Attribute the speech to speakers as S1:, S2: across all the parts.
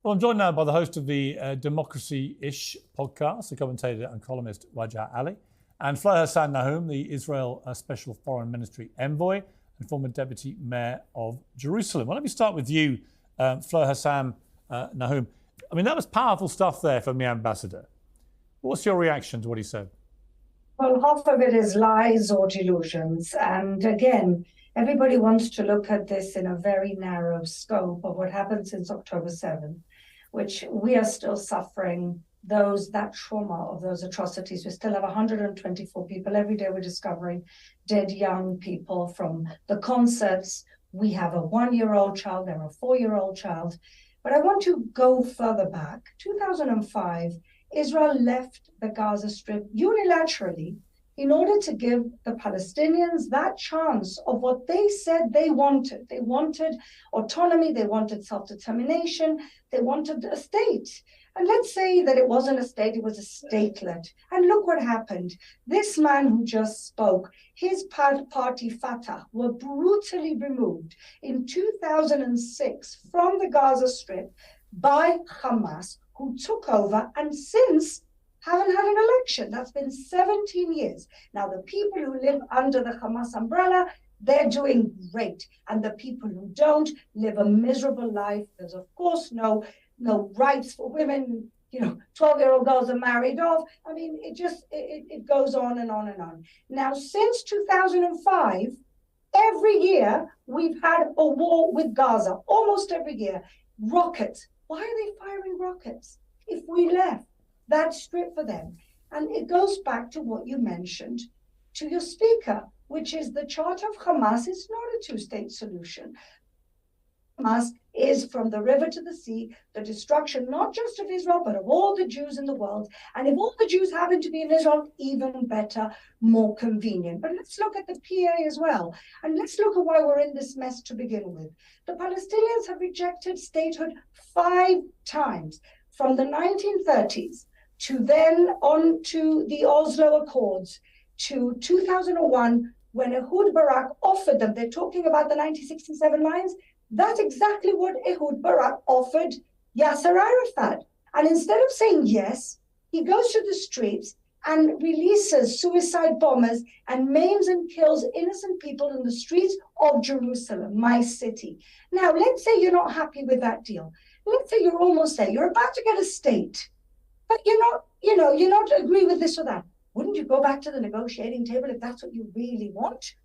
S1: Well, I'm joined now by the host of the Democracy-ish podcast, the commentator and columnist Wajahat Ali, and Fleur Hassan Nahom, the Israel Special Foreign Ministry Envoy and former Deputy Mayor of Jerusalem. Well, let me start with you, Fleur Hassan Nahom. I mean, that was powerful stuff there from the ambassador. What's your reaction to what he said?
S2: Well, half of it is lies or delusions. And again, everybody wants to look at this in a very narrow scope of what happened since October 7th, which we are still suffering that trauma of those atrocities. We still have 124 people. Every day we're discovering dead young people from the concerts. We have a 1-year-old child, there a 4-year-old child. But I want to go further back. 2005, Israel left the Gaza Strip unilaterally in order to give the Palestinians that chance of what they said they wanted. They wanted autonomy, they wanted self-determination, they wanted a state. And let's say that it wasn't a state, it was a statelet. And look what happened. This man who just spoke, his party Fatah were brutally removed in 2006 from the Gaza Strip by Hamas, who took over and since haven't had an election. That's been 17 years. Now, the people who live under the Hamas umbrella, they're doing great. And the people who don't live a miserable life. There's, of course, no rights for women. 12-year-old girls are married off. I mean, it goes on and on and on. Now, since 2005, every year we've had a war with Gaza, almost every year. Rockets. Why are they firing rockets if we left that strip for them? And it goes back to what you mentioned to your speaker, which is the Charter of Hamas is not a two-state solution. Hamas is from the river to the sea, the destruction not just of Israel, but of all the Jews in the world. And if all the Jews happen to be in Israel, even better, more convenient. But let's look at the PA as well. And let's look at why we're in this mess to begin with. The Palestinians have rejected statehood 5 times, from the 1930s to then on to the Oslo Accords, to 2001, when Ehud Barak offered them. They're talking about the 1967 lines. That's exactly what Ehud Barak offered Yasser Arafat. And instead of saying yes, he goes to the streets and releases suicide bombers and maims and kills innocent people in the streets of Jerusalem, my city. Now, let's say you're not happy with that deal. Let's say you're almost there. You're about to get a state, but you're not agree with this or that. Wouldn't you go back to the negotiating table if that's what you really want?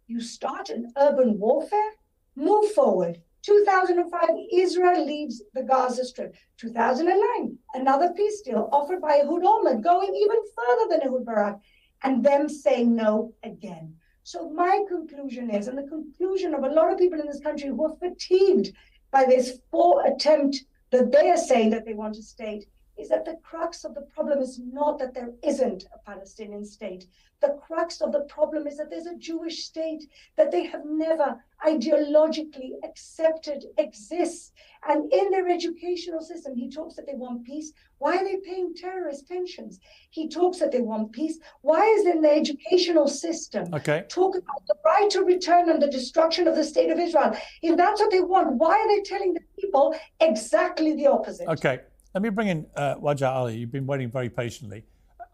S2: You start an urban warfare? Move forward. 2005, Israel leaves the Gaza Strip. 2009, another peace deal offered by Ehud Olmert, going even further than Ehud Barak, and them saying no again. So my conclusion is, and the conclusion of a lot of people in this country who are fatigued by this 4 attempt that they are saying that they want a state, is that the crux of the problem is not that there isn't a Palestinian state. The crux of the problem is that there's a Jewish state that they have never ideologically accepted exists. And in their educational system, he talks that they want peace. Why are they paying terrorist pensions? He talks that they want peace. Why is in the educational system talk about the right to return and the destruction of the state of Israel? If that's what they want, why are they telling the people exactly the opposite?
S1: Okay. Let me bring in Wajahat Ali. You've been waiting very patiently.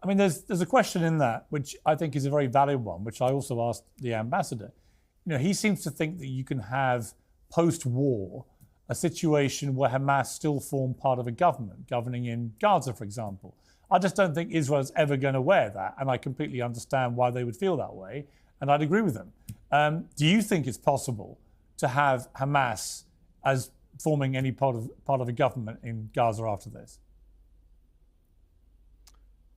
S1: I mean, there's a question in that, which I think is a very valid one, which I also asked the ambassador. He seems to think that you can have post-war a situation where Hamas still form part of a government, governing in Gaza, for example. I just don't think Israel's ever going to wear that, and I completely understand why they would feel that way, and I'd agree with them. Do you think it's possible to have Hamas as forming any part of a government in Gaza after this?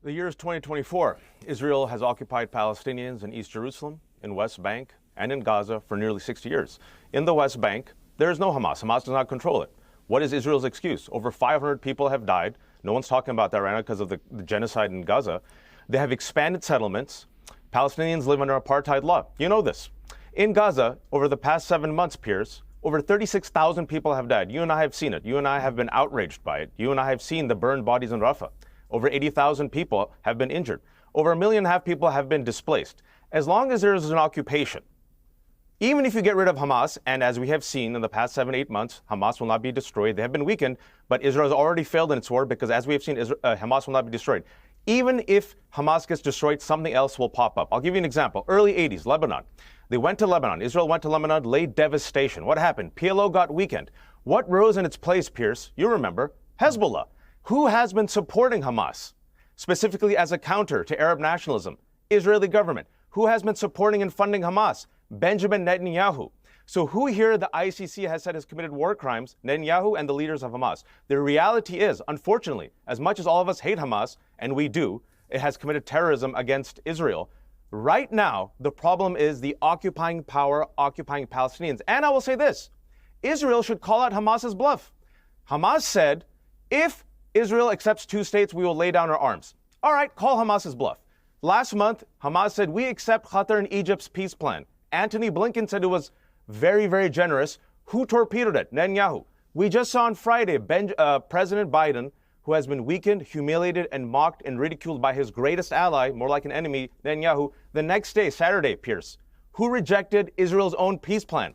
S3: The year is 2024. Israel has occupied Palestinians in East Jerusalem, in West Bank, and in Gaza for nearly 60 years. In the West Bank, there is no Hamas. Hamas does not control it. What is Israel's excuse? Over 500 people have died. No one's talking about that right now because of the genocide in Gaza. They have expanded settlements. Palestinians live under apartheid law. You know this. In Gaza, over the past 7 months, Piers, over 36,000 people have died. You and I have seen it. You and I have been outraged by it. You and I have seen the burned bodies in Rafah. Over 80,000 people have been injured. Over 1.5 million people have been displaced. As long as there is an occupation, Even if you get rid of Hamas, and as we have seen in the past 7-8 months, Hamas will not be destroyed. They have been weakened, but Israel has already failed in its war because, as we have seen, Hamas will not be destroyed. Even if Hamas gets destroyed, something else will pop up. I'll give you an example. Early 80s, Lebanon. They went to Lebanon. Israel went to Lebanon, laid devastation. What happened? PLO got weakened. What rose in its place, Pierce? You remember, Hezbollah. Who has been supporting Hamas, specifically as a counter to Arab nationalism? Israeli government. Who has been supporting and funding Hamas? Benjamin Netanyahu. So who here the ICC has said has committed war crimes? Netanyahu and the leaders of Hamas. The reality is, unfortunately, as much as all of us hate Hamas, and we do, it has committed terrorism against Israel. Right now, the problem is the occupying power, occupying Palestinians. And I will say this, Israel should call out Hamas's bluff. Hamas said, if Israel accepts 2 states, we will lay down our arms. All right, call Hamas's bluff. Last month, Hamas said, we accept Qatar and Egypt's peace plan. Antony Blinken said it was very, very generous. Who torpedoed it? Netanyahu. We just saw on Friday, President Biden, who has been weakened, humiliated, and mocked and ridiculed by his greatest ally, more like an enemy, Netanyahu. The next day, Saturday, Pierce, who rejected Israel's own peace plan?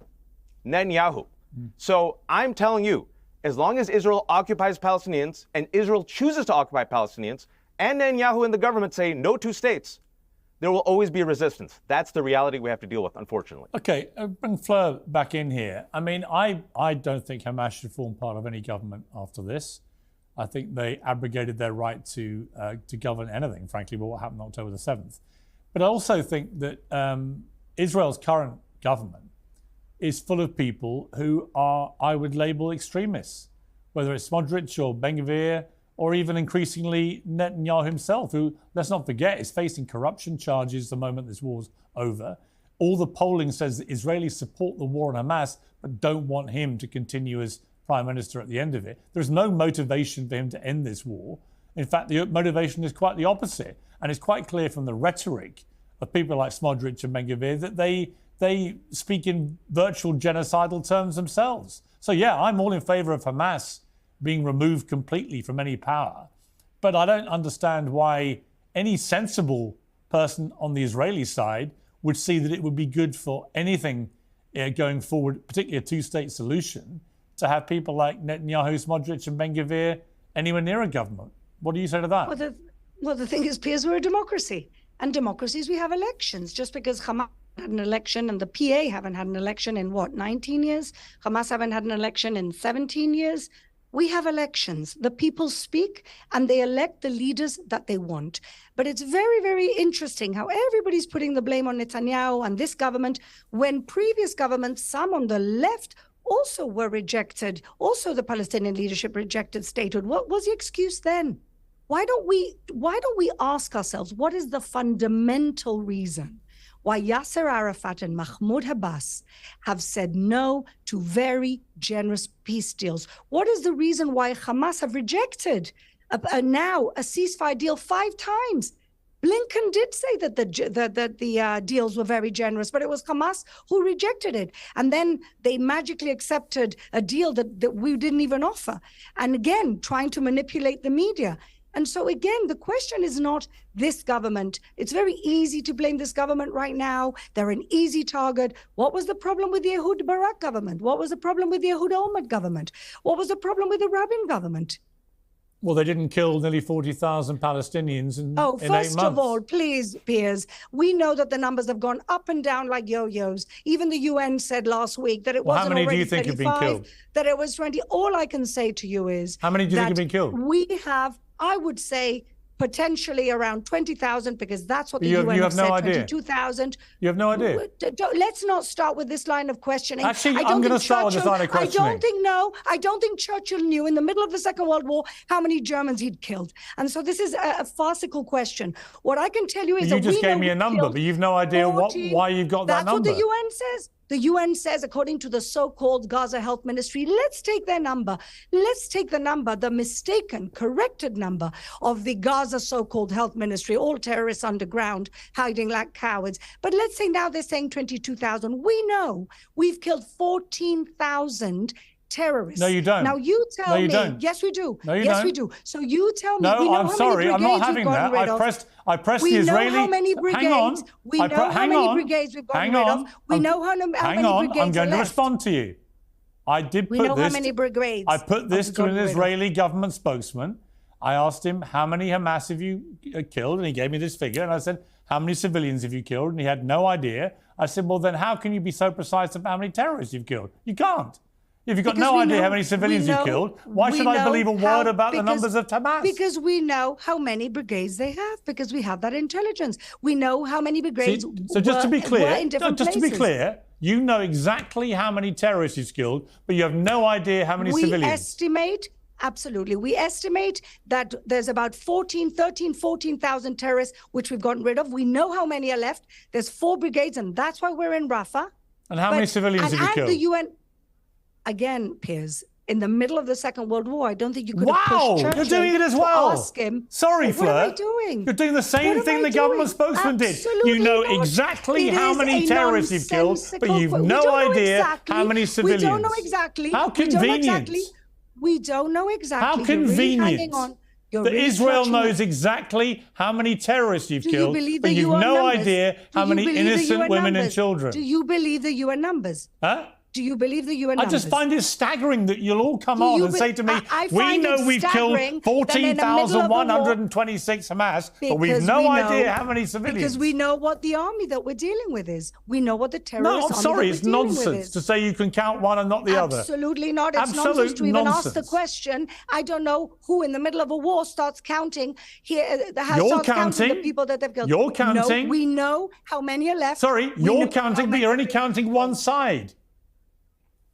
S3: Netanyahu. So I'm telling you, as long as Israel occupies Palestinians and Israel chooses to occupy Palestinians, and Netanyahu and the government say no 2 states, there will always be resistance. That's the reality we have to deal with, unfortunately.
S1: Okay, bring Fleur back in here. I mean, I don't think Hamas should form part of any government after this. I think they abrogated their right to govern anything, frankly, but what happened on October the 7th. But I also think that Israel's current government is full of people who are, I would label, extremists, whether it's Smotrich or Ben-Gvir, or even increasingly Netanyahu himself, who, let's not forget, is facing corruption charges the moment this war's over. All the polling says that Israelis support the war on Hamas, but don't want him to continue as prime minister at the end of it. There's no motivation for him to end this war. In fact, the motivation is quite the opposite. And it's quite clear from the rhetoric of people like Smotrich and Ben-Gvir that they speak in virtual genocidal terms themselves. So yeah, I'm all in favor of Hamas being removed completely from any power. But I don't understand why any sensible person on the Israeli side would see that it would be good for anything going forward, particularly a 2-state solution, to have people like Netanyahu, Smotrich and Ben-Gvir anywhere near a government. What do you say to that?
S4: Well, the thing is, Piers, we're a democracy. And democracies, we have elections. Just because Hamas had an election and the PA haven't had an election in, 19 years? Hamas haven't had an election in 17 years? We have elections. The people speak and they elect the leaders that they want. But it's very, very interesting how everybody's putting the blame on Netanyahu and this government when previous governments, some on the left, also were rejected. Also, the Palestinian leadership rejected statehood. What was the excuse then? Why don't we ask ourselves, what is the fundamental reason why Yasser Arafat and Mahmoud Abbas have said no to very generous peace deals? What is the reason why Hamas have rejected now a ceasefire deal 5 times? Blinken did say that the deals were very generous, but it was Hamas who rejected it. And then they magically accepted a deal that we didn't even offer. And again, trying to manipulate the media. And so again, the question is not this government. It's very easy to blame this government right now. They're an easy target. What was the problem with the Ehud Barak government? What was the problem with the Ehud Olmert government? What was the problem with the Rabin government?
S1: Well, they didn't kill nearly 40,000 Palestinians in 8 months.
S4: First of all, please, Piers, we know that the numbers have gone up and down like yo-yos. Even the UN said last week that it wasn't already 35, how many do you think have been killed? That it was 20. All I can say to you is... How
S1: many do you think have been killed?
S4: We have, I would say, potentially around 20,000, because that's what the UN have said, 22,000.
S1: You have no idea?
S4: Let's not start with this line of questioning.
S1: Actually, I'm going to start with this line of questioning.
S4: I don't think Churchill knew in the middle of the Second World War how many Germans he'd killed. And so this is a farcical question. What I can tell you is
S1: that you just gave me a number, but you've no idea why you've got that number.
S4: That's what the UN says. The UN says, according to the so-called Gaza Health Ministry, let's take their number. Let's take the number, the mistaken, corrected number of the Gaza so-called Health Ministry, all terrorists underground, hiding like cowards. But let's say now they're saying 22,000. We know we've killed 14,000 terrorists.
S1: No, you don't.
S4: Now you tell me.
S1: No, you don't.
S4: Yes, we do.
S1: No, you
S4: yes,
S1: don't.
S4: we do. So you tell me.
S1: No,
S4: we know
S1: I'm
S4: how
S1: sorry.
S4: many
S1: I'm not
S4: brigades
S1: having
S4: we've
S1: that.
S4: gotten rid of.
S1: I pressed
S4: We
S1: the
S4: know
S1: Israeli.
S4: how many brigades.
S1: Hang on.
S4: We know how many brigades we've gotten rid of. We know how many
S1: Hang on.
S4: brigades
S1: I'm going
S4: are
S1: to
S4: left.
S1: respond to you. I did
S4: We
S1: put
S4: know
S1: this.
S4: how many brigades.
S1: I put this to
S4: gotten
S1: an
S4: rid of.
S1: Israeli government spokesman. I asked him, how many Hamas have you killed? And he gave me this figure. And I said, how many civilians have you killed? And he had no idea. I said, well, then how can you be so precise about how many terrorists you've killed? You can't. If you've got
S4: Because
S1: no
S4: we
S1: idea
S4: know-
S1: how many civilians
S4: we
S1: you've
S4: know-
S1: killed, why
S4: we
S1: should I
S4: know
S1: believe a
S4: how-
S1: word about the
S4: because-
S1: numbers of Hamas?
S4: Because we know how many brigades they have, because we have that intelligence. We know how many brigades
S1: So just to be
S4: were
S1: clear,
S4: in different
S1: just to be
S4: places.
S1: clear, you know exactly how many terrorists you've killed, but you have no idea how many
S4: We
S1: civilians.
S4: estimate, absolutely, we estimate that there's about 14,000 terrorists, which we've gotten rid of. We know how many are left. There's 4 brigades, and that's why we're in Rafah.
S1: And how many civilians have you killed?
S4: The UN, again, Piers, in the middle of the Second World War, I don't think you could have
S1: Wow,
S4: pushed Churchill
S1: you're doing it as
S4: to
S1: well.
S4: ask him.
S1: Sorry,
S4: What
S1: Fleur.
S4: am I doing?
S1: You're doing the same
S4: What
S1: thing
S4: am I
S1: the government
S4: doing?
S1: spokesman did.
S4: Absolutely
S1: You know
S4: not.
S1: exactly
S4: It
S1: how
S4: is
S1: many
S4: a
S1: terrorists you've killed, but you've
S4: nonsensical- we
S1: no
S4: don't know
S1: idea
S4: exactly.
S1: how many civilians.
S4: We don't know exactly.
S1: How
S4: We don't know
S1: convenient.
S4: exactly. We don't know exactly.
S1: How
S4: You're really
S1: convenient
S4: hanging on. You're
S1: that
S4: really
S1: Israel
S4: clutching
S1: knows
S4: on.
S1: exactly how many terrorists you've
S4: Do you
S1: killed,
S4: believe
S1: but
S4: the
S1: you've
S4: UN
S1: no
S4: numbers?
S1: idea how
S4: Do you
S1: many
S4: believe the
S1: innocent
S4: UN
S1: women and
S4: numbers?
S1: children.
S4: Do you believe the UN numbers?
S1: Huh?
S4: Do you believe the UN
S1: I
S4: numbers?
S1: just find it staggering that you'll all come
S4: Do
S1: on
S4: you
S1: and
S4: be-
S1: say to me,
S4: I
S1: we
S4: find
S1: know
S4: it
S1: we've killed
S4: staggering that in the middle of the war-
S1: 14,126 Hamas, but we've
S4: Because
S1: no
S4: we know-
S1: idea how many civilians.
S4: Because we know what the army that we're dealing with is. We know what the terrorist
S1: No, I'm
S4: army
S1: sorry,
S4: that
S1: it's
S4: we're dealing with
S1: nonsense
S4: is.
S1: to say you can count one and not the other.
S4: Absolutely not. It's
S1: Absolute
S4: nonsense to even ask the
S1: nonsense.
S4: question. I don't know who in the middle of a war starts counting here.
S1: You're
S4: starts counting the
S1: counting.
S4: people that they've killed.
S1: You're
S4: No,
S1: counting.
S4: we know how many are left.
S1: Sorry,
S4: We
S1: you're
S4: know
S1: counting,
S4: how
S1: but you're
S4: many-
S1: only counting one side.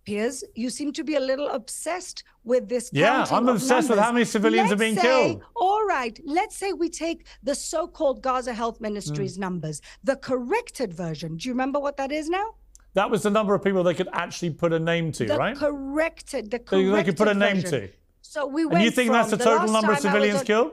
S4: Piers, you seem to be a little obsessed with this.
S1: Yeah,
S4: counting
S1: I'm
S4: of
S1: obsessed with
S4: numbers.
S1: how many civilians are being
S4: Let's say-
S1: killed.
S4: All right, let's say we take the so-called Gaza Health Ministry's numbers, the corrected version. Do you remember what that is now?
S1: That was the number of people they could actually put a name to,
S4: The
S1: right?
S4: corrected, the
S1: So
S4: corrected
S1: they could put a name
S4: version.
S1: to.
S4: So we
S1: And
S4: went
S1: you think
S4: from
S1: that's the total
S4: last
S1: number of
S4: time I was
S1: civilians
S4: on-
S1: killed?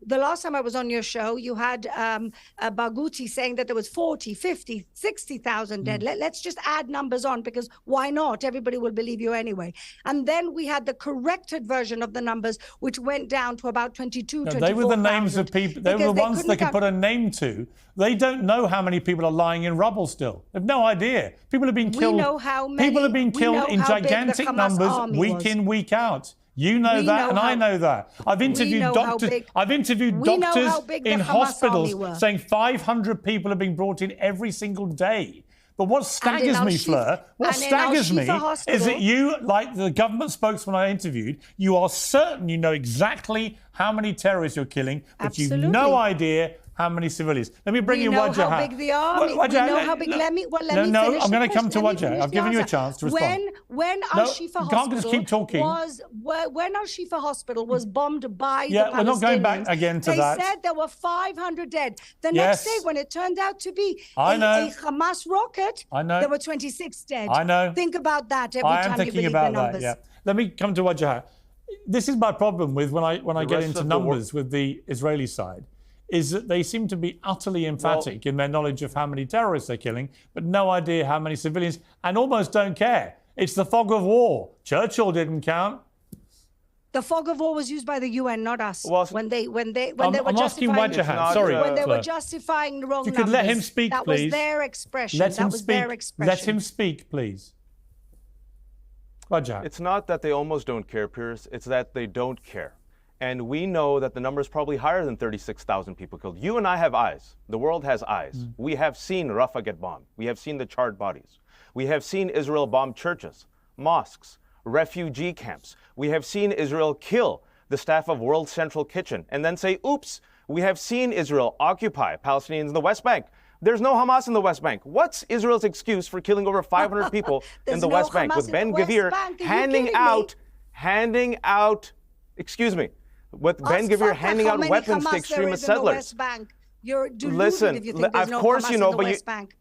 S4: The last time I was on your show, you had Barghouti saying that there was 40, 50, 60,000 dead. Let's just add numbers on, because why not? Everybody will believe you anyway. And then we had the corrected version of the numbers, which went down to about 22,
S1: No,
S4: 24,000.
S1: they were the names of people. They were the ones they could put a name to. They don't know how many people are lying in rubble still. They've no idea. People have been killed.
S4: know how many-
S1: people have been
S4: we
S1: killed
S4: know
S1: in
S4: how big the
S1: gigantic
S4: Hamas
S1: numbers
S4: army
S1: week
S4: was.
S1: in, week out. You know
S4: We
S1: that,
S4: know
S1: and I
S4: how-
S1: know that. I've interviewed
S4: know how
S1: doctors.
S4: big-
S1: I've interviewed
S4: we know
S1: doctors
S4: how big the
S1: in
S4: Hamas
S1: hospitals
S4: army were.
S1: saying 500 people are being brought in every single day. But what staggers me,
S4: Al-Shifa-
S1: Fleur, what
S4: and in
S1: staggers me
S4: Al-Shifa
S1: is
S4: hospital-
S1: that you, like the government spokesman I interviewed, you are certain you know exactly how many terrorists you're killing, but you've no
S4: Absolutely.
S1: idea how many civilians. Let me bring
S4: We
S1: you
S4: know
S1: Wajahat.
S4: how big the army. We
S1: Wajahat,
S4: know how big. Let me
S1: no,
S4: finish.
S1: I'm going
S4: the
S1: to come to
S4: question. Let me
S1: Wajahat.
S4: finish
S1: I've
S4: the
S1: given you a
S4: answer.
S1: chance to respond.
S4: When
S1: No,
S4: Al-Shifa
S1: you can't
S4: Hospital
S1: just keep talking.
S4: when Al-Shifa Hospital was bombed by
S1: Yeah,
S4: the
S1: we're not going back
S4: Palestinians,
S1: again to
S4: they
S1: that.
S4: said there were 500 dead. The
S1: Yes.
S4: next day, when it turned out to be
S1: I
S4: a
S1: know.
S4: Hamas rocket,
S1: I know.
S4: there were 26 dead.
S1: I know.
S4: Think about that every
S1: I am
S4: time you
S1: thinking
S4: believe
S1: about
S4: the numbers.
S1: that. Yeah. Let me come to Wajahat. This is my problem with when I get
S3: rest
S1: into
S3: of the
S1: numbers with the Israeli side, is that they seem to be utterly emphatic in their knowledge of how many terrorists they're killing, but no idea how many civilians, and almost don't care. It's the fog of war. Churchill didn't count.
S4: The fog of war was used by the UN, not us.
S3: Well,
S4: when they were
S1: I'm asking
S4: justifying
S1: Wajahat. Sorry,
S4: when they
S1: Fleur.
S4: were justifying the wrong
S1: If you could let him
S4: numbers.
S1: speak,
S4: that
S1: please.
S4: was their expression.
S1: Let
S4: that
S1: him
S4: was
S1: speak.
S4: their expression.
S1: Let him speak, please. Wajahat.
S3: It's not that they almost don't care, Piers. It's that they don't care. And we know that the number is probably higher than 36,000 people killed. You and I have eyes. The world has eyes. We have seen Rafah get bombed. We have seen the charred bodies. We have seen Israel bomb churches, mosques, refugee camps. We have seen Israel kill the staff of World Central Kitchen and then say, oops. We have seen Israel occupy Palestinians in the West Bank. There's no Hamas in the West Bank. What's Israel's excuse for killing over 500 people in the
S4: no
S3: West Bank
S4: Hamas
S3: with
S4: in
S3: Ben
S4: the West
S3: Gvir
S4: Bank? Are you
S3: handing
S4: kidding me?
S3: out, excuse me, with Ben Gvir handing out weapons to extremist settlers.
S4: You're deluded
S3: Listen,
S4: if you think there's
S3: of
S4: no
S3: course
S4: Hamas
S3: you know,
S4: in the
S3: but
S4: West Bank.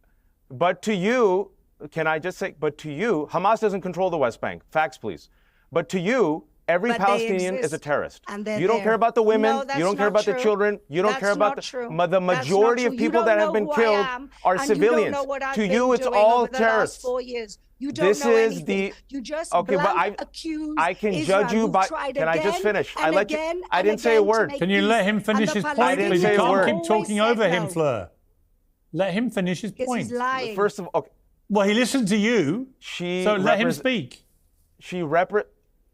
S3: But to you, can I just say, but to you, Hamas doesn't control the West Bank. Facts, please. But to you, Every
S4: But they
S3: Palestinian is a
S4: exist,
S3: terrorist.
S4: and they're
S3: You don't
S4: there.
S3: care about the women.
S4: No, that's
S3: you don't care
S4: not
S3: about the
S4: true.
S3: children. You don't
S4: That's
S3: care about
S4: not true.
S3: the majority
S4: That's
S3: of
S4: not true.
S3: people
S4: You
S3: that
S4: don't
S3: have been
S4: know who I
S3: killed
S4: am,
S3: are
S4: and
S3: civilians.
S4: You don't know what I've
S3: To
S4: been
S3: you, it's
S4: doing
S3: all
S4: over the
S3: terrorists.
S4: last 4 years. You don't
S3: This
S4: know
S3: is
S4: anything.
S3: the
S4: You just
S3: okay, but
S4: accuse
S3: I can
S4: Israel,
S3: judge you
S4: who've
S3: by.
S4: tried
S3: Can I just
S4: again
S3: finish?
S4: and
S3: I let you.
S4: again
S3: I
S4: and
S3: didn't say a
S4: again to
S3: word.
S4: make
S1: Can you
S4: peace,
S1: let him finish
S4: and
S1: his
S4: the
S1: point?
S3: didn't
S1: Because you
S3: say a
S1: can't
S3: word.
S1: keep talking
S4: always
S1: over
S4: said
S1: him,
S4: no.
S1: Fleur. Let him finish his
S4: Because
S1: point.
S4: he's lying.
S3: First of all, okay,
S1: Well, he listened to you, so let him speak.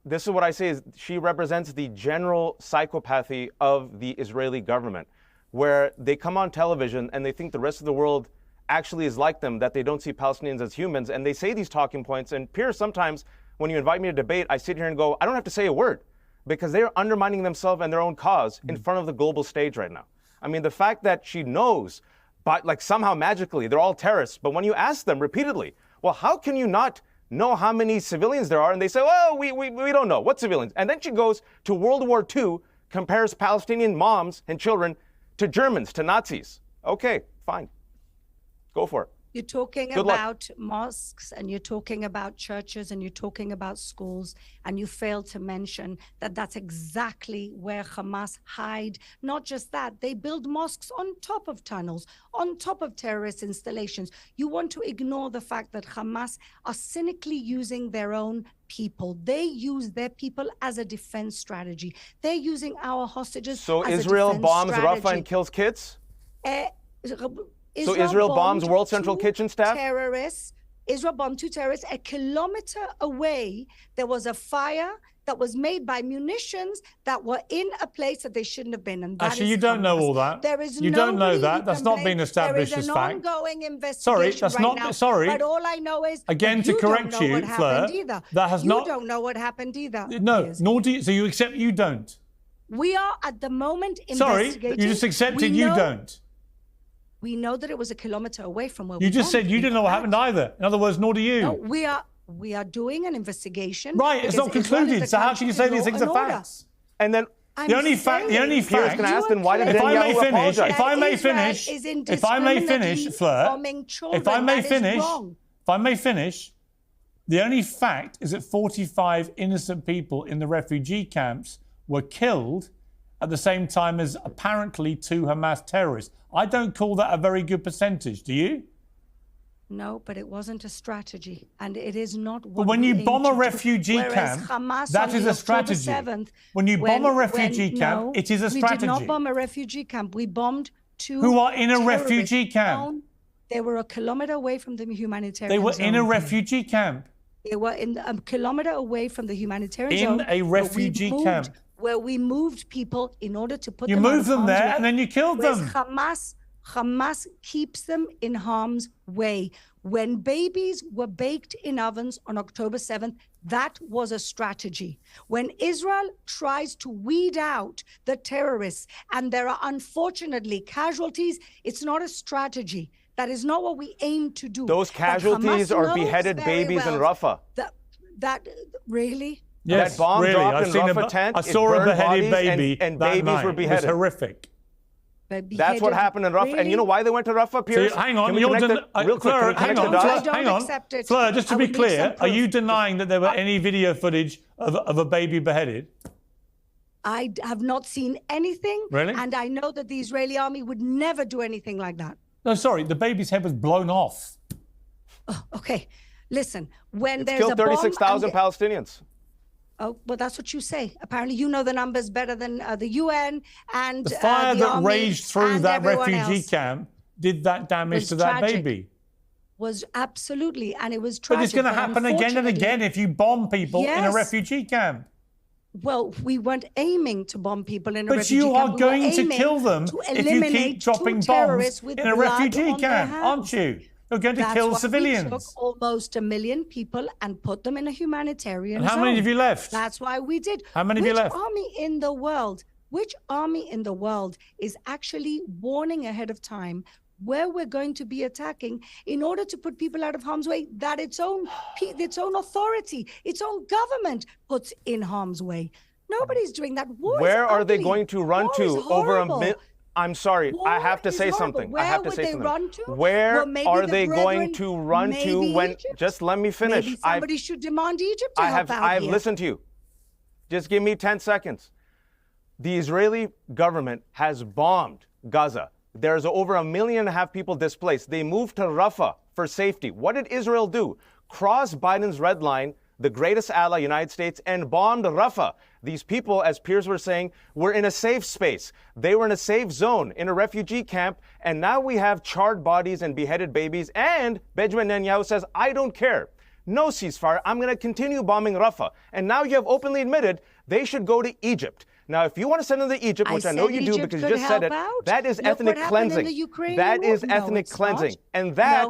S3: This is what I say is she represents the general psychopathy of the Israeli government, where they come on television and they think the rest of the world actually is like them, that they don't see Palestinians as humans, and they say these talking points. And Pierre, sometimes when you invite me to debate, I sit here and go, I don't have to say a word, because they're undermining themselves and their own cause in front of the global stage right now. I mean, the fact that she knows, but like somehow magically, they're all terrorists, but when you ask them repeatedly, well, how can you not know how many civilians there are? And they say, well, we don't know. What civilians? And then she goes to World War II, compares Palestinian moms and children to Germans, to Nazis. Okay, fine. Go for it.
S4: You're talking
S3: Good luck.
S4: about mosques, and you're talking about churches, and you're talking about schools, and you fail to mention that that's exactly where Hamas hide. Not just that, they build mosques on top of tunnels, on top of terrorist installations. You want to ignore the fact that Hamas are cynically using their own people. They use their people as a defense strategy. They're using our hostages
S3: So
S4: as
S3: Israel
S4: a defense
S3: bombs
S4: strategy.
S3: Rafah and kills kids?
S4: So
S3: Israel bombs World Central Kitchen staff?
S4: Israel bombed 2 terrorists. A kilometer away, there was a fire that was made by munitions that were in a place that they shouldn't have been. And that
S1: Actually,
S4: is
S1: you don't know
S4: Hamas.
S1: all that.
S4: There is
S1: You don't know
S4: nobody
S1: that.
S4: who
S1: That's
S4: can
S1: not
S4: blame.
S1: been established
S4: there
S1: as
S4: is an
S1: fact.
S4: ongoing investigation
S1: Sorry, that's
S4: right
S1: not.
S4: now.
S1: Sorry.
S4: But all I know is
S1: Again,
S4: that
S1: to
S4: you
S1: correct
S4: don't know
S1: you,
S4: what happened
S1: Fleur,
S4: either.
S1: that has
S4: you
S1: not.
S4: don't know what happened either.
S1: No,
S4: Piers.
S1: nor do you. So you accept you don't.
S4: We are at the moment
S1: Sorry,
S4: investigating.
S1: you just accepted
S4: We
S1: you
S4: know-
S1: don't.
S4: We know that it was a kilometer away from where
S1: You
S4: we
S1: just
S4: bombed
S1: said you didn't know
S4: people
S1: what
S4: at.
S1: happened either. In other words, nor do you.
S4: No, we are doing an investigation.
S1: Right, it's
S4: because
S1: not
S4: Israel is
S1: concluded.
S4: the
S1: So how
S4: country
S1: can you
S4: of
S1: say
S4: law
S1: these things
S4: and
S1: are
S4: order.
S1: facts?
S3: And then
S1: The only fact. The only
S3: Pierre's
S1: fact.
S3: going to ask them, why did
S1: If I may
S3: Netanyahu
S1: finish,
S3: apologize?
S1: if I may
S4: Israel
S1: finish,
S4: is
S1: if I may finish,
S4: indiscriminately
S1: Fleur,
S4: bombing children.
S1: if I may
S4: That is
S1: finish,
S4: wrong.
S1: if I may finish, the only fact is that 45 innocent people in the refugee camps were killed at the same time as apparently 2 Hamas terrorists. I don't call that a very good percentage, do you?
S4: No, but it wasn't a strategy, and it is not.
S1: But when you bomb a refugee
S4: Whereas
S1: camp,
S4: Hamas
S1: that
S4: on
S1: is
S4: the
S1: a strategy.
S4: October 7th,
S1: When you bomb a refugee
S4: when-
S1: camp,
S4: no,
S1: it is a
S4: We did
S1: strategy.
S4: not bomb a refugee camp. We bombed 2
S1: Who are in a
S4: terrorists
S1: refugee camp?
S4: down. They were a kilometer away from the humanitarian
S1: They were in a
S4: zone.
S1: refugee camp.
S4: They were in a kilometer away from the humanitarian
S1: In
S4: zone.
S1: a refugee camp.
S4: Where we moved people in order to put
S1: You
S4: them out
S1: moved
S4: of
S1: them
S4: harm's
S1: there
S4: way,
S1: and then you killed
S4: whereas
S1: them.
S4: Hamas keeps them in harm's way. When babies were baked in ovens on October 7th, that was a strategy. When Israel tries to weed out the terrorists and there are unfortunately casualties, it's not a strategy. That is not what we aim to do.
S3: Those
S4: But
S3: casualties
S4: Hamas
S3: are
S4: knows
S3: beheaded
S4: very
S3: babies in
S4: well
S3: Rafah.
S4: that really?
S1: Yes,
S3: That bomb
S1: really.
S3: dropped
S1: I've
S3: in
S1: seen
S3: Rafah tent,
S1: I
S3: it
S1: saw a
S3: burned
S1: beheaded
S3: bodies
S1: baby
S3: and
S1: that
S3: babies
S1: night.
S3: were
S1: It was
S3: beheaded.
S1: horrific.
S3: That's what happened in Rafah. And you
S4: Really?
S3: know why they went to Rafah,
S1: So
S3: Pierce?
S1: hang on,
S3: Can we
S1: you're
S3: connect it real quick?
S1: Fleur,
S3: Can we
S1: hang
S3: connect
S1: on,
S3: the
S1: Fleur,
S3: dots?
S4: don't
S1: hang on.
S4: accept it.
S1: Fleur, just to
S4: I
S1: be
S4: would need some
S1: clear, are you
S4: proof.
S1: denying that there were any video footage of a baby beheaded?
S4: I have not seen anything.
S1: Really?
S4: And I know that the Israeli army would never do anything like that.
S1: No, sorry, the baby's head was blown off.
S4: Oh, okay. Listen, when
S3: It's
S4: there's
S3: killed
S4: a bomb...
S3: 36,000 Palestinians.
S4: Oh, well, that's what you say. Apparently, you know the numbers better than the UN and
S1: The fire
S4: the
S1: that
S4: army
S1: raged through
S4: and
S1: that
S4: everyone
S1: refugee
S4: else
S1: camp did that damage
S4: was
S1: to that
S4: tragic.
S1: baby.
S4: was absolutely, and it was tragic.
S1: But it's going to happen again and again if you bomb people in a
S4: Yes.
S1: refugee camp.
S4: Well, we weren't aiming to bomb people in a
S1: But
S4: refugee
S1: you
S4: camp.
S1: are
S4: We were
S1: going to
S4: aiming
S1: kill them
S4: to
S1: if you keep
S4: eliminate
S1: dropping
S4: 2
S1: bombs
S4: terrorists with
S1: in a
S4: blood
S1: refugee
S4: on their
S1: camp,
S4: hands.
S1: aren't you? You're going to
S4: That's
S1: kill
S4: why
S1: civilians.
S4: We took almost 1 million people and put them in a humanitarian
S1: And how many
S4: zone.
S1: have you left?
S4: That's why we did.
S1: How many have you left?
S4: Which army in the world is actually warning ahead of time where we're going to be attacking in order to put people out of harm's way that its own authority, its own government puts in harm's way? Nobody's doing that. War
S3: Where
S4: is
S3: are they
S4: ugly.
S3: going to run
S4: War
S3: to?
S4: is
S3: Over a
S4: horrible.
S3: I'm sorry, I
S4: War
S3: have to
S4: is
S3: say
S4: horrible.
S3: something.
S4: Where
S3: I have to
S4: would
S3: say
S4: they
S3: something.
S4: run to?
S3: Where
S4: Well, maybe
S3: are
S4: the
S3: they going
S4: brethren,
S3: to run to
S4: maybe
S3: when?
S4: Egypt.
S3: Just let me finish.
S4: Maybe somebody should demand Egypt to
S3: I
S4: help
S3: have
S4: out
S3: I've
S4: here.
S3: listened to you. Just give me 10 seconds. The Israeli government has bombed Gaza. There's over 1.5 million people displaced. They moved to Rafah for safety. What did Israel do? Cross Biden's red line, the greatest ally, United States, and bombed Rafah. These people, as peers were saying, were in a safe space. They were in a safe zone, in a refugee camp, and now we have charred bodies and beheaded babies, and Benjamin Netanyahu says, I don't care. No ceasefire. I'm going to continue bombing Rafah. And now you have openly admitted they should go to Egypt. Now, if you want to send them to Egypt, which I know you do because you just said it, that is ethnic cleansing. That is ethnic cleansing. And that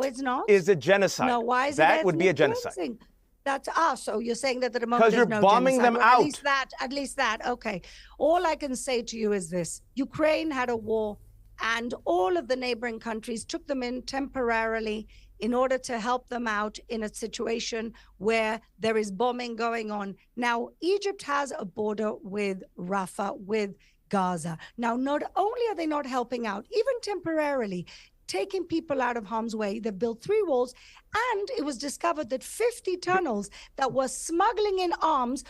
S3: is a genocide.
S4: No, why is it
S3: that would be a genocide.
S4: Cleansing? That's so you're saying that at the moment
S3: because you're
S4: no
S3: bombing
S4: genocide.
S3: them
S4: Well,
S3: out.
S4: At least that. Okay. All I can say to you is this: Ukraine had a war, and all of the neighboring countries took them in temporarily in order to help them out in a situation where there is bombing going on. Now, Egypt has a border with Rafah, with Gaza. Now, not only are they not helping out, even temporarily, taking people out of harm's way, they've built 3 walls, and it was discovered that 50 tunnels that were smuggling in arms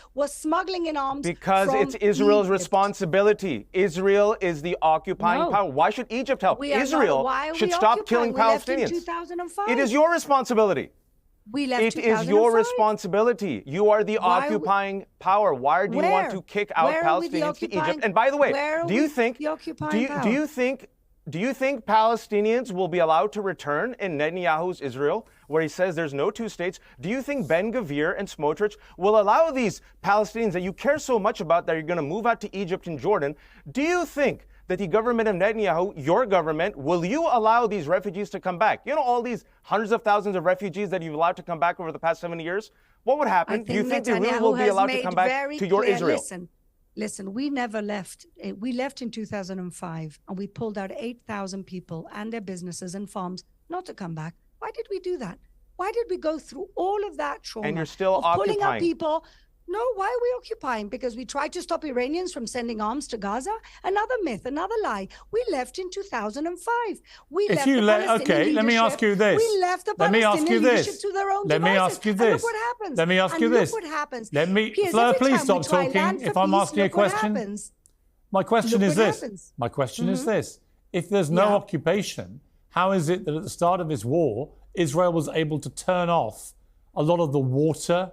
S3: because it's Israel's responsibility. Israel is the occupying power. Why should Egypt help? Israel should stop killing Palestinians.
S4: We left in 2005.
S3: It is your responsibility.
S4: We left
S3: It is your responsibility. You are the occupying power. Why do you want to kick out Palestinians to Egypt? And by the way, do you think Palestinians will be allowed to return in Netanyahu's Israel, where he says there's no 2 states? Do you think Ben Gvir and Smotrich will allow these Palestinians that you care so much about, that you're going to move out to Egypt and Jordan? Do you think that the government of Netanyahu, your government, will you allow these refugees to come back? You know, all these hundreds of thousands of refugees that you've allowed to come back over the past 70 years? What would happen? Do you think they really will be allowed to come back to your Israel?
S4: Listen, we never left. We left in 2005, and we pulled out 8,000 people and their businesses and farms not to come back. Why did we do that? Why did we go through all of that trauma?
S3: And you're still
S4: pulling
S3: occupying.
S4: out people. No, why are we occupying? Because we tried to stop Iranians from sending arms to Gaza? Another myth, another lie. We left in 2005.
S1: Okay, let me ask you this.
S4: We left the Palestinian leadership to their own devices.
S1: Let me ask you this.
S4: And look what happens.
S1: Let me ask you this.
S4: Look what happens.
S1: Fleur, please stop talking. If I'm asking a question, my question is this. My question is this. If there's no occupation, how is it that at the start of this war, Israel was able to turn off a lot of the water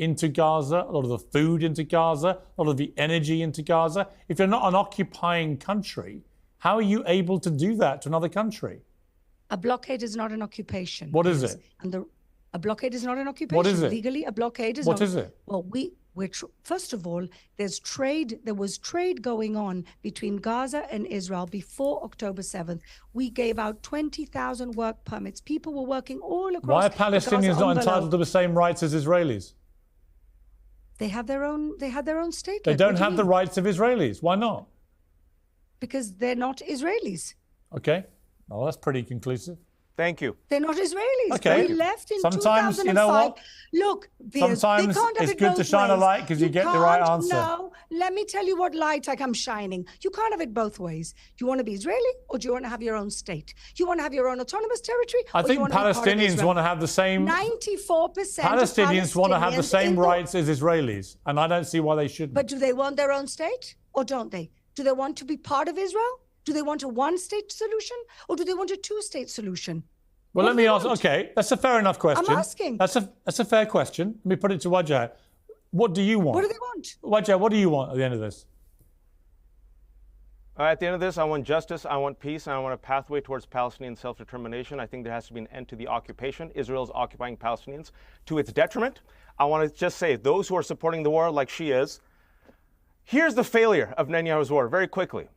S1: into Gaza, a lot of the food into Gaza, a lot of the energy into Gaza? If you're not an occupying country, how are you able to do that to another country?
S4: A blockade is not an occupation.
S1: What is it?
S4: A blockade is not an occupation.
S1: What is it?
S4: Legally, a blockade is
S1: What is it?
S4: Well, first of all, there was trade going on between Gaza and Israel before October 7th. We gave out 20,000 work permits. People were working all across.
S1: Why are Palestinians not entitled to the same rights as Israelis?
S4: They have their own state.
S1: They don't have the rights of Israelis. Why not?
S4: Because they're not Israelis.
S1: Okay. Well, that's pretty conclusive.
S3: Thank you.
S4: They're not Israelis.
S1: Okay.
S4: We left in
S1: Sometimes,
S4: 2005.
S1: you know what?
S4: Look,
S1: sometimes it's good to shine a light because you get the right answer.
S4: No, let me tell you what light I'm shining. You can't have it both ways. Do you want to be Israeli, or do you want to have your own state? You want to have your own autonomous territory?
S1: I think Palestinians want to have the same.
S4: 94%.
S1: Palestinians want to have the same rights as Israelis, and I don't see why they shouldn't.
S4: But do they want their own state, or don't they? Do they want to be part of Israel? Do they want a one-state solution, or do they want a two-state solution?
S1: Well, let me ask. Okay, that's a fair enough question.
S4: I'm asking.
S1: That's a fair question. Let me put it to Wajahat. What do you want?
S4: What do they want?
S1: Wajahat, what do you want at the end of this?
S3: At the end of this, I want justice, I want peace, and I want a pathway towards Palestinian self-determination. I think there has to be an end to the occupation. Israel is occupying Palestinians to its detriment. I want to just say, those who are supporting the war like she is, here's the failure of Netanyahu's war, very quickly.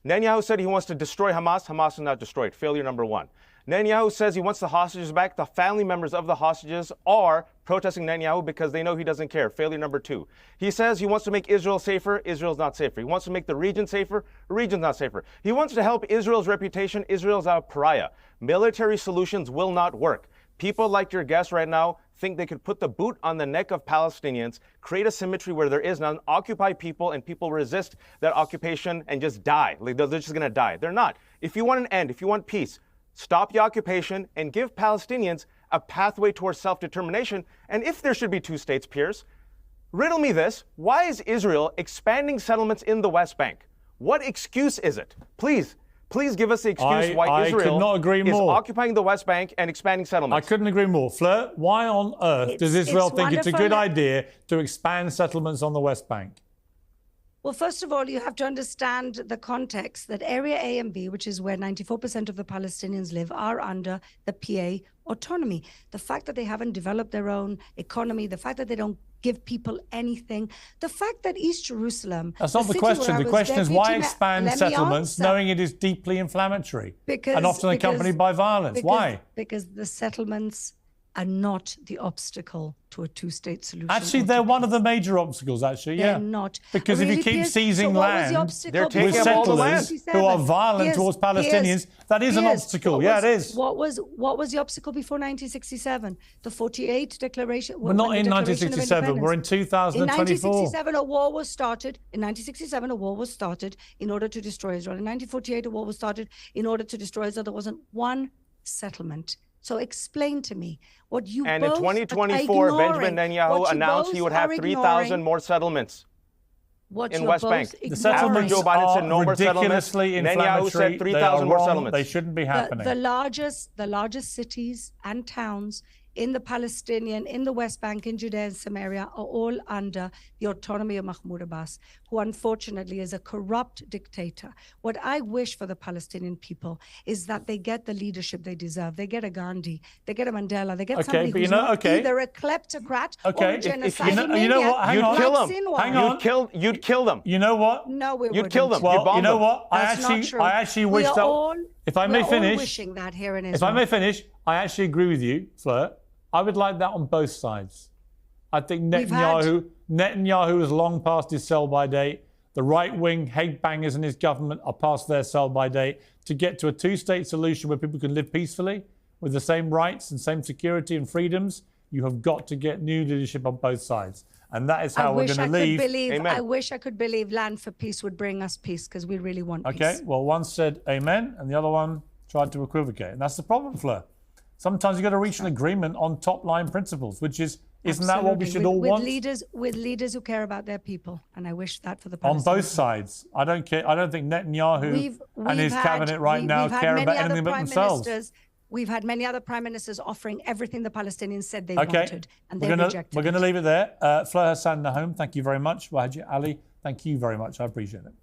S3: Netanyahu said he wants to destroy Hamas. Hamas is not destroyed. Failure number one. Netanyahu says he wants the hostages back. The family members of the hostages are protesting Netanyahu because they know he doesn't care. Failure number two. He says he wants to make Israel safer. Israel's not safer. He wants to make the region safer. The region's not safer. He wants to help Israel's reputation. Israel's a pariah. Military solutions will not work. People like your guest right now think they could put the boot on the neck of Palestinians, create a symmetry where there is none, occupy people, and people resist that occupation and just die. Like, they're just going to die. They're not. If you want an end, if you want peace, stop the occupation and give Palestinians a pathway towards self-determination. And if there should be two states, peers, Riddle me this. Why is Israel expanding settlements in the West Bank? What excuse is it? Please give us the excuse why Israel
S1: could not agree
S3: is
S1: more.
S3: occupying the West Bank and expanding settlements.
S1: I couldn't agree more. Fleur, why on earth does Israel think it's a good idea to expand settlements on the West Bank?
S4: Well, first of all, you have to understand the context that Area A and B, which is where 94% of the Palestinians live, are under the PA autonomy. The fact that they haven't developed their own economy, the fact that they don't give people anything, the fact that East Jerusalem...
S1: That's not the question. The question is why expand settlements knowing it is deeply inflammatory and often accompanied by violence? Why?
S4: Because the settlements are not the obstacle to a two-state solution.
S1: Actually, they're one of the major obstacles, actually,
S4: They're not.
S1: Because if you keep seizing land
S3: they're taking
S1: with
S3: up all the land.
S1: settlers who are violent towards Palestinians, that is an obstacle. Yeah, it is.
S4: What was the obstacle before 1967? The 48 Declaration?
S1: We're not in 1967. We're in 2024.
S4: In 1967, a war was started. In 1967, a war was started in order to destroy Israel. In 1948, a war was started in order to destroy Israel. There wasn't one settlement. So explain to me what you
S3: and
S4: both
S3: in 2024, Benjamin Netanyahu announced he would have 3,000 more settlements in West Bank.
S1: The settlements
S3: Joe Biden said no
S1: are
S3: more settlements.
S1: ridiculously
S3: Netanyahu said
S1: inflammatory.
S3: 3,000 more settlements.
S1: They shouldn't be happening.
S4: The largest cities and towns in the Palestinian, in the West Bank, in Judea and Samaria are all under the autonomy of Mahmoud Abbas, who unfortunately is a corrupt dictator. What I wish for the Palestinian people is that they get the leadership they deserve. They get a Gandhi, they get a Mandela, they get somebody who's not either a kleptocrat or a genocidal maniac.
S1: You know what? Hang on.
S3: Hang on. You'd kill them.
S1: You know what?
S4: No, we wouldn't.
S3: You'd kill them.
S1: Well, you know what?
S4: That's not true.
S1: I actually wish that. If I may finish,
S4: wishing that here in Israel.
S1: if I may finish, I actually agree with you, Fleur. I would like that on both sides. I think Netanyahu is long past his sell-by date. The right-wing hate bangers in his government are past their sell-by date. To get to a two-state solution where people can live peacefully with the same rights and same security and freedoms, you have got to get new leadership on both sides. And that is how we're going to leave.
S3: Amen.
S4: I wish I could believe Land for Peace would bring us peace, because we really want peace.
S1: Okay, well, one said amen and the other one tried to equivocate. And that's the problem, Fleur. Sometimes you've got to reach an agreement on top-line principles, which is, isn't that what we should all want?
S4: With leaders who care about their people, and I wish that for the Palestinians.
S1: On both sides. I don't care. I don't think Netanyahu and his cabinet right now care about anything but themselves.
S4: We've had many other prime ministers offering everything the Palestinians said they wanted, and they rejected
S1: We're going to leave it there. Fleur Hassan, Nahom, thank you very much. Wajahat Ali, thank you very much. I appreciate it.